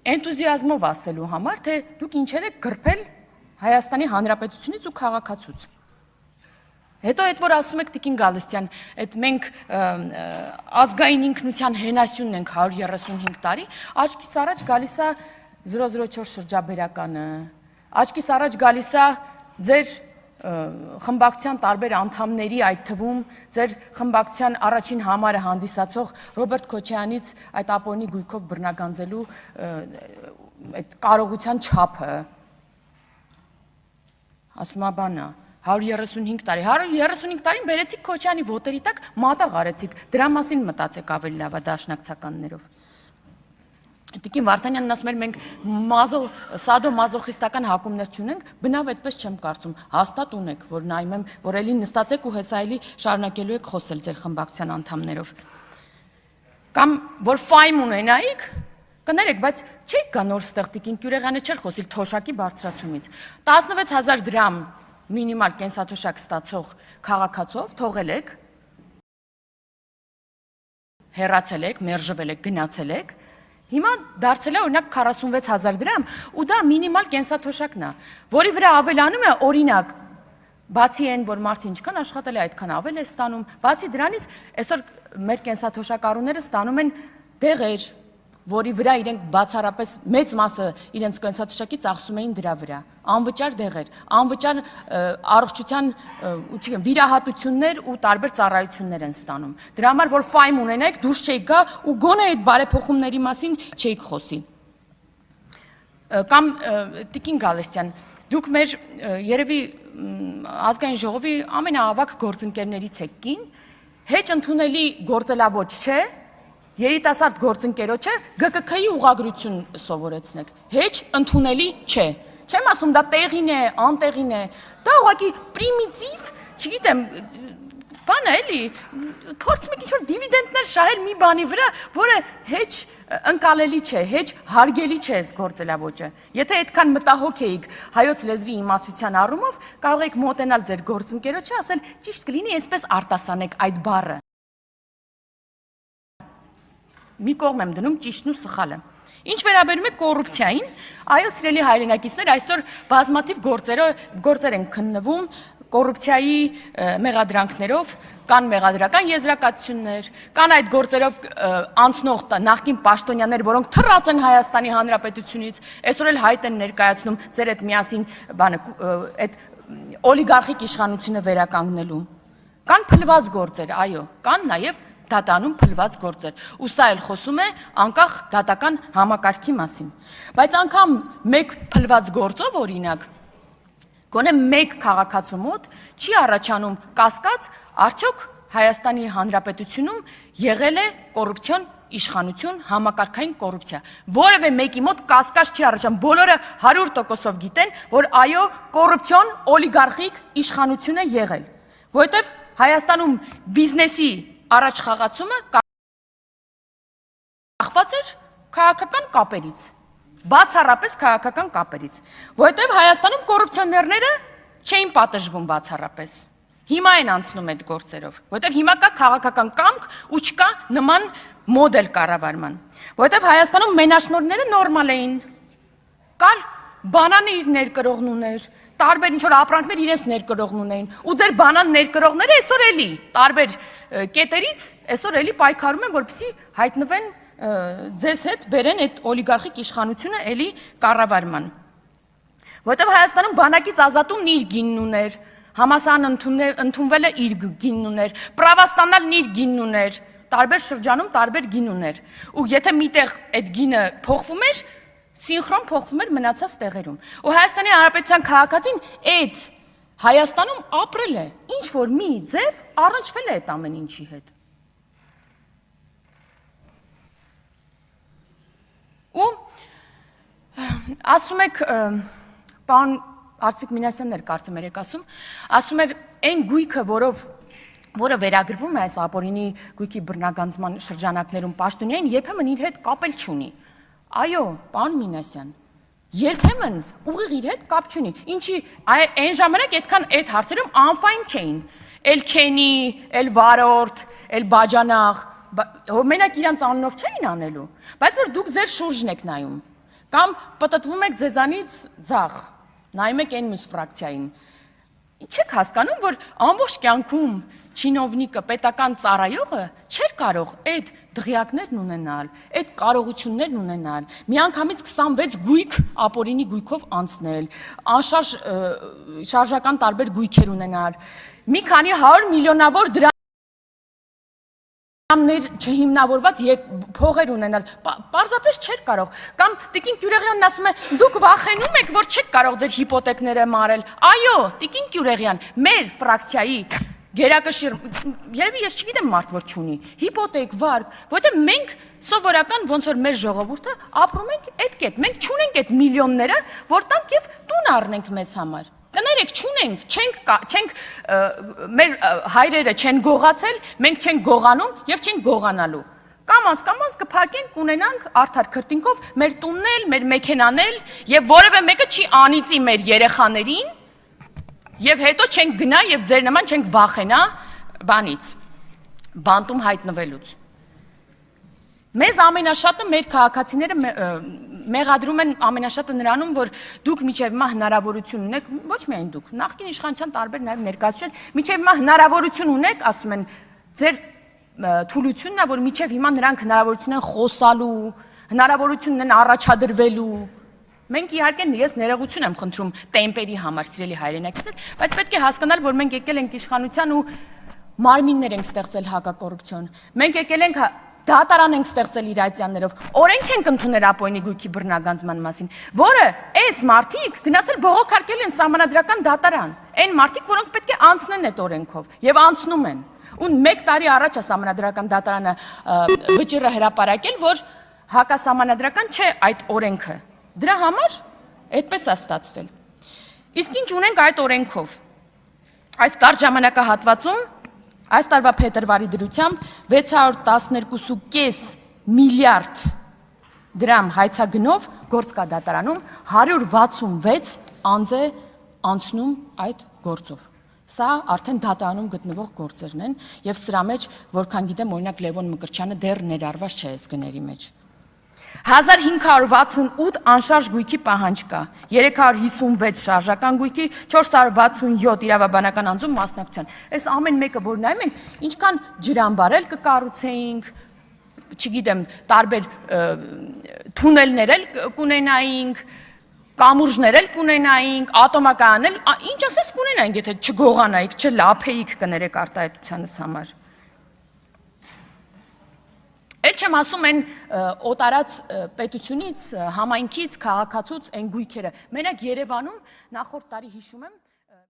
էնտուզիազմով ասելու համար, թե դուք ինչեր եք գրփել Հայաստանի Հանրապետությունից ու քաղաքացուց։ Հետո այդ որ ասում եք Տիկին Գալստյան, այդ մենք ազգային ինքնության հենասյունն ենք 135 տարի, աչքիս առաջ գալիս է 004 շրջաբերականը, աչքիս առաջ գալիս է ձեր խմբակցության տարբեր անդամների, այդ թվում ձեր խմբակցության առաջին համարը հանդիսացող Ռոբերտ Քոչարյանից այդ ապօրինի գույքով բռնագանձելու այդ կարողության չափը, ասում է բանա, 135 տարի, 135 տարին բերեցիք Քոչարյանի ոտերի տակ մատաղ արեցիք, դրա մասին մտածեք ավելի լավ դաշնակցականներով։ Տիկին Վարդանյանն ասում էր, մենք սադո-մազոխիստական հակումներ չունենք, բնավ այդպես չեմ կարծում, հաստատ ունեք, որ նայում եմ, որ էլի նստացեք ու հեսա էլի շարունակելու եք խոսել ձեր խմբակցության անդամներով։ Կամ որ ֆայմ ունենայիք, կներեք, բայց չեք գա նոր ստեղ Տիկին Կյուրեղյանը չէր խոսիլ թոշակի բարձրացումից։ 16,000 դրամ մինիմալ կենսաթոշակ ստացող քաղաքացով թողել եք, հեռացել եք, մերժվել եք, գնացել եք, հիմա դարձել է օրինակ 46,000 դրամ ու դա մինիմալ կենսաթոշակն է, որի վրա ավելանում է օրինակ, բացի այն, որ մարդը ինչքան աշխատել է այդքան ավել է ստանում, բացի դրանից այսօր մեր կենսաթոշակառուները ստանում են դեղեր, որի վրա իրենք բացառապես մեծ մասը իրենց կենսաթոշակի ծախսում էին դրա վրա, անվճար դեղեր, անվճար առողջության վիրահատություններ ու տարբեր ծառայություններ են ստանում։ Դրա համար որ ֆայմ ունենեք, դուրս չեք գա ու գոնե այդ բարեփոխումների մասին չեք խոսի։ Կամ Տիկին Գալստյան, դուք մեր երևի ազգային ժողովի ամենաավագ գործընկերներից եք կին, հեչ ընդունելի գործելավոճ չէ, երիտասարդ գործընկերոջը ԳԿՔ-ի ուղղագրություն սովորեցնեք, հեչ ընդունելի չէ, չեմ ասում դա տեղին է, անտեղին է, դա ուղղակի պրիմիտիվ, չգիտեմ, բան է էլի, փորձում եք ինչ-որ դիվիդենտներ շահել մի բանի վրա, որը հեչ ընկալելի չէ, հեչ հարգելի չէ այս գործելավոճը։ Եթե այդքան մտահոգ էիք հայոց լեզվի իմացության առումով, կարող եք մոտենալ ձեր գործընկերոջը, ասել ճիշտ կլինի այսպես արտասանեք այդ բառը։ Մի կողմ եմ դնում ճիշտն ու սխալը։ Ինչ վերաբերում է կոռուպցիային, այո, սիրելի հայրենակիցներ, այսօր բազմաթիվ գործեր են քննվում կոռուպցիայի մեղադրանքներով, կան մեղադրական եզրակացություններ, կան այդ գործերով անցնող նախկին պաշտոնյաներ, որոնք թռած են Հայաստանի Հանրապետությունից, այսօր էլ հայտ են ներկայացնում ձեր այդ միասին այդ օլիգարխիկ իշխանությունը վերականգնելու։ Կան փլված գործեր, այո, կան նաև դատանում փլված գործեր, ու սա էլ խոսում է անկախ դատական համակարգի մասին։ Բայց անգամ մեկ փլված գործով օրինակ, գոնե մեկ քաղաքացու մոտ չի առաջանում կասկած, արդյոք Հայաստանի Հանրապետությունում եղել է կոռուպցիոն իշխանություն, համակարգային կոռուպցիա։ Որևէ մեկի մոտ կասկած չի առաջանում, բոլորը 100%-ով գիտեն, որ այո, կոռուպցիոն օլիգարխիկ իշխանություն է եղել, որովհետև Հայաստանում բիզնեսի առաջ խաղացումը կախված էր քաղաքական կապերից, բացառապես քաղաքական կապերից, որովհետև Հայաստանում կոռուպցիոներները չէին պատժվում բացառապես, հիմա են անցնում այդ գործերով, որովհետև հիմա կա քաղաքական կամք ու չկա նման մոդել կառավարման, որովհետև Հայաստանում մենաշնորհները նորմալ էին, կար բանանը իր ներկրողն ուներ, տարբեր ինչ-որ ապրանքներ իրենց ներկրողն ունեին, ու ձեր բանան ներկրողները այսօր էլի տարբեր կետերից այսօր էլի պայքարում են, որպեսզի հայտնվեն ձեզ հետ բերեն այդ օլիգարխիկ իշխանությունը էլի կառավարման։ Որովհետև Հայաստանում բանակից ազատումն իր գինն ուներ, համասարան ընդունվելը իր գինն ուներ, պրավաստանալն իր գինն ուներ, տարբեր շրջանում տարբեր գին ուներ։ Ու եթե միտեղ այդ գինը փոխվում էր, սինխրոն փոխվում էր մնացած տեղերում։ Ու Հայաստանի Հանրապետության քաղաքացին այդ Հայաստանում ապրել է, ինչ որ մի ձև առնչվել է այդ ամեն ինչի հետ։ Ու ասում եք, պարոն Արծվիկ Մինասյանն էր կարծեմ երեք ասում էր այն գույքը, որը վերագրվում է այս ապօրինի գույքի բռնագանձման շրջանակներում պաշտոնյային, երբեմն իր հետ կապել չունի։ Այո, պարոն Մինասյան, երբեմն ուղիղ իր հետ կապ չունի։ Ինչի այն ժամանակ այդքան այդ հարցերում անֆայն չէին։ Էլ Քենի, էլ Վարորդ, էլ Բաջանաղ, մենակ իրանց անունով չէին անելու, բայց որ դուք ձեր շուրջն եք նայում։ կամ պտտվում եք ձեզանից ձախ, նայում եք այն մյուս ֆրակցիային։ Ինչ եք հասկանում, որ ամբողջ կյանքում չինովնիկը, պետական ծառայողը չէր կարող այդ դղյակներն ունենալ, այդ կարողություններն ունենալ, միանգամից 26 գույք ապօրինի գույքով անցնել, անշարժ շարժական տարբեր գույքեր ունենալ, մի քանի 100 միլիոնավոր դրամներ չհիմնավորված փողեր ունենալ, պարզապես չէր կարող, կամ Տիկին Կյուրեղյանն ասում է, դուք վախենում եք, որ չեք կարող ձեր հիպոթեքները մարել, այո, Տիկին Կյուրեղյան, մեր ֆրակցիայի գերակշիռ, երևի ես չգիտեմ մարդ որ չունի, հիպոթեք, վարկ, որտեղ մենք սովորական ոնց որ մեր ժողովուրդը ապրում ենք այդ կետ, մենք չունենք այդ միլիոնները, որ տանք եւ տուն առնենք մեզ համար։ Կներեք, չունենք, չենք մեր հայրերը չեն գողացել, մենք չենք գողանում եւ չենք գողանալու։ Կամած կփակենք, ունենանք արդար քրտինքով մեր տունն էլ, մեր մեքենան էլ եւ որևէ մեկը չի անիծի մեր երեխաներին եւ հետո չենք գնա եւ ձեր նման չենք վախենա բանից, բանտում հայտնվելուց։ Մեզ ամենաշատը մեր քաղաքացիները մեղադրում են ամենաշատը նրանում, որ դուք միջև հիմա հնարավորություն ունեք, ոչ միայն դուք, նախկին իշխանության տարբեր նաև ներկայացուցիչներ, միջև հիմա հնարավորություն ունեք, ասում են, ձեր թուլությունն է, որ միջև հիմա նրանք հնարավորություն են խոսալու, հնարավորություն ունեն առաջադրվելու։ Մենք իհարկե ես ներողություն եմ խնդրում տեմպերի համար, սիրելի հայրենակիցներ, բայց պետք է հասկանալ, որ մենք եկել ենք իշխանության ու մարմիններ ենք ստեղծել հակակոռուպցիոն։ Մենք եկել ենք դատարան ենք ստեղծել իրացիաներով, օրենք ենք ընդունել ապօրինի գույքի բռնագանձման մասին, որը այս մարդիկ գնացել բողոքարկել են սահմանադրական դատարան, այն մարդիկ, որոնք պետք է անցնեն այդ օրենքով եւ անցնում են։ Ու 1 տարի առաջ է սահմանադրական դատարանը վճիռը հրապարակել, որ հակասահմանադրական չէ այդ օրենքը։ Դրա համար այդպես է ստացվել։ Իսկ ինչ ունենք այդ օրենքով։ Այս կարճ ժամանակահատվածում այս տարվա փետրվարի դրությամբ 612.5 միլիարդ դրամ հայցագնով գործ կա դատարանում, 166 անձ է անցնում այդ գործով։ Սա արդեն դատարանում գտնվող գործերն են եւ սրա մեջ, որքան գիտեմ, օրինակ Լևոն Մկրտչյանը դեռ ներառված չէ այս գների մեջ։ 1568 անշարժ գույքի պահանջ կա, 356 շարժական գույքի, 467 իրավաբանական անձում մասնակցության։ Այս ամեն մեկը որ նայում ենք, ինչքան ջրամբար էլ կկառուցեինք, չգիտեմ, տարբեր թունելներ էլ կունենայինք, կամուրջներ էլ կունենայինք, ատոմակայան էլ, ինչ ասես կունենայինք, եթե չգողանայիք, չլափեիք կներեք արտահայտությանս համար։ Էլ չեմ ասում են օտարած պետությունից, համայնքից, քաղաքացուց են գույքերը։ Մենակ Երևանում նախորդ տարի հիշում եմ,